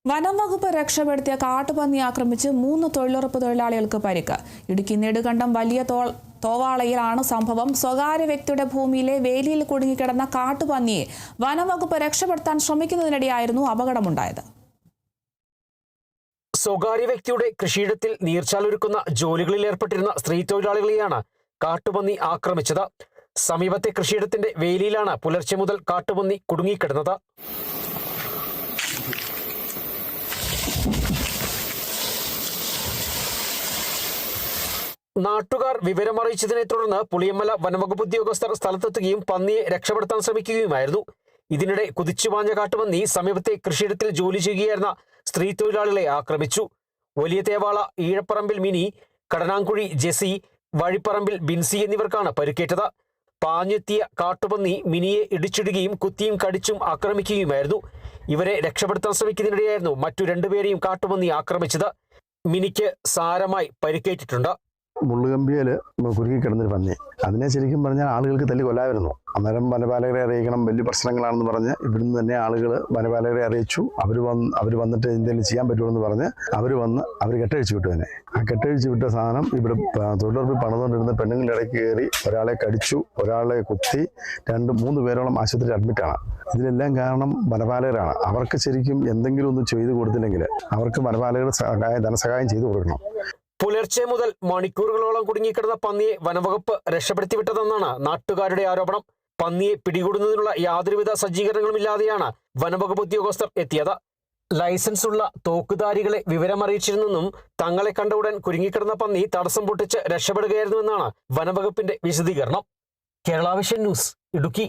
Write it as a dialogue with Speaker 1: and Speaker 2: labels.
Speaker 1: വനം വകുപ്പ് രക്ഷപ്പെടുത്തിയ കാട്ടുപന്നി ആക്രമിച്ച് 3 തൊഴിലുറപ്പ് തൊഴിലാളികൾക്ക് പരിക്ക്. ഇടുക്കി നെടുകണ്ടം വലിയ തോവാളയിലാണ് സംഭവം. സ്വകാര്യ വ്യക്തിയുടെ ഭൂമിയിലെ വേലിയിൽ കുടുങ്ങിക്കിടന്ന കാട്ടുപന്നിയെ വനം വകുപ്പ് രക്ഷപ്പെടുത്താൻ ശ്രമിക്കുന്നതിനിടെയായിരുന്നു അപകടമുണ്ടായത്.
Speaker 2: സ്വകാര്യ വ്യക്തിയുടെ കൃഷിയിടത്തിൽ നീർച്ചാലൊരുക്കുന്ന ജോലികളിൽ ഏർപ്പെട്ടിരുന്ന സ്ത്രീ തൊഴിലാളികളെയാണ് കാട്ടുപന്നി ആക്രമിച്ചത്. സമീപത്തെ കൃഷിയിടത്തിന്റെ വേലിയിലാണ് പുലർച്ചെ മുതൽ കാട്ടുപന്നി കുടുങ്ങിക്കിടന്നത്. നാട്ടുകാർ വിവരമറിയിച്ചതിനെ തുടർന്ന് പുളിയമ്മല വനംവകുപ്പ് ഉദ്യോഗസ്ഥർ സ്ഥലത്തെത്തുകയും പന്നിയെ രക്ഷപ്പെടുത്താൻ ശ്രമിക്കുകയുമായിരുന്നു. ഇതിനിടെ കുതിച്ചുപാഞ്ഞ കാട്ടുപന്നി സമീപത്തെ കൃഷിയിടത്തിൽ ജോലി ചെയ്യുകയായിരുന്ന സ്ത്രീ തൊഴിലാളികളെ ആക്രമിച്ചു. വലിയ തേവാള ഈഴപ്പറമ്പിൽ മിനി, കടനാങ്കുഴി ജെസി, വഴിപ്പറമ്പിൽ ബിൻസി എന്നിവർക്കാണ് പരിക്കേറ്റത്. പാഞ്ഞെത്തിയ കാട്ടുപന്നി മിനിയെ ഇടിച്ചിടുകയും കുത്തിയും കടിച്ചും ആക്രമിക്കുകയുമായിരുന്നു. ഇവരെ രക്ഷപ്പെടുത്താൻ ശ്രമിക്കുന്നതിനിടെയായിരുന്നു മറ്റു 2 പേരെയും കാട്ടുപന്നി ആക്രമിച്ചത്. മിനിക്ക് സാരമായി പരിക്കേറ്റിട്ടുണ്ട്.
Speaker 3: മുള്ളുകമ്പിയിൽ കുരുങ്ങിക്കിടന്നൊരു പന്നി, അതിനെ ശരിക്കും പറഞ്ഞാൽ ആളുകൾക്ക് തല്ലി കൊല്ലാമായിരുന്നു. അന്നേരം വനപാലകരെ അറിയിക്കണം, വലിയ പ്രശ്നങ്ങളാണെന്ന് പറഞ്ഞ് ഇവിടുന്ന് തന്നെ ആളുകൾ വനപാലകരെ അറിയിച്ചു. അവർ വന്നിട്ട് എന്തെങ്കിലും ചെയ്യാൻ പറ്റുമെന്ന് പറഞ്ഞ് അവർ കെട്ടഴിച്ചു വിട്ടു. തന്നെ ആ കെട്ടഴിച്ചു വിട്ട സാധനം ഇവിടെ തൊഴിലുറപ്പിൽ പണിതുകൊണ്ടിരുന്ന പെണ്ണുങ്ങളുടെ ഇടയ്ക്ക് കയറി ഒരാളെ കടിച്ചു, ഒരാളെ കുത്തി, 2-3 പേരോളം ആശുപത്രിയിൽ അഡ്മിറ്റാണ്. ഇതിലെല്ലാം കാരണം വനപാലകരാണ്. അവർക്ക് ശരിക്കും എന്തെങ്കിലും ഒന്ന് ചെയ്തു കൊടുത്തില്ലെങ്കിൽ അവർക്ക് വനപാലകരുടെ ധനസഹായം ചെയ്തു കൊടുക്കണം.
Speaker 2: പുലർച്ചെ മുതൽ മണിക്കൂറുകളോളം കുടുങ്ങിക്കിടന്ന പന്നിയെ വനംവകുപ്പ് രക്ഷപ്പെടുത്തി വിട്ടതെന്നാണ് നാട്ടുകാരുടെ ആരോപണം. പന്നിയെ പിടികൂടുന്നതിനുള്ള യാതൊരുവിധ സജ്ജീകരണങ്ങളുമില്ലാതെയാണ് വനംവകുപ്പ് ഉദ്യോഗസ്ഥർ എത്തിയത്. ലൈസൻസ് ഉള്ള തോക്കുധാരികളെ വിവരമറിയിച്ചിരുന്നെന്നും തങ്ങളെ കണ്ട ഉടൻ കുരുങ്ങിക്കിടന്ന പന്നി തടസ്സം പൊട്ടിച്ച് രക്ഷപ്പെടുകയായിരുന്നുവെന്നാണ് വനംവകുപ്പിന്റെ വിശദീകരണം. Kerala vision news, Idukki.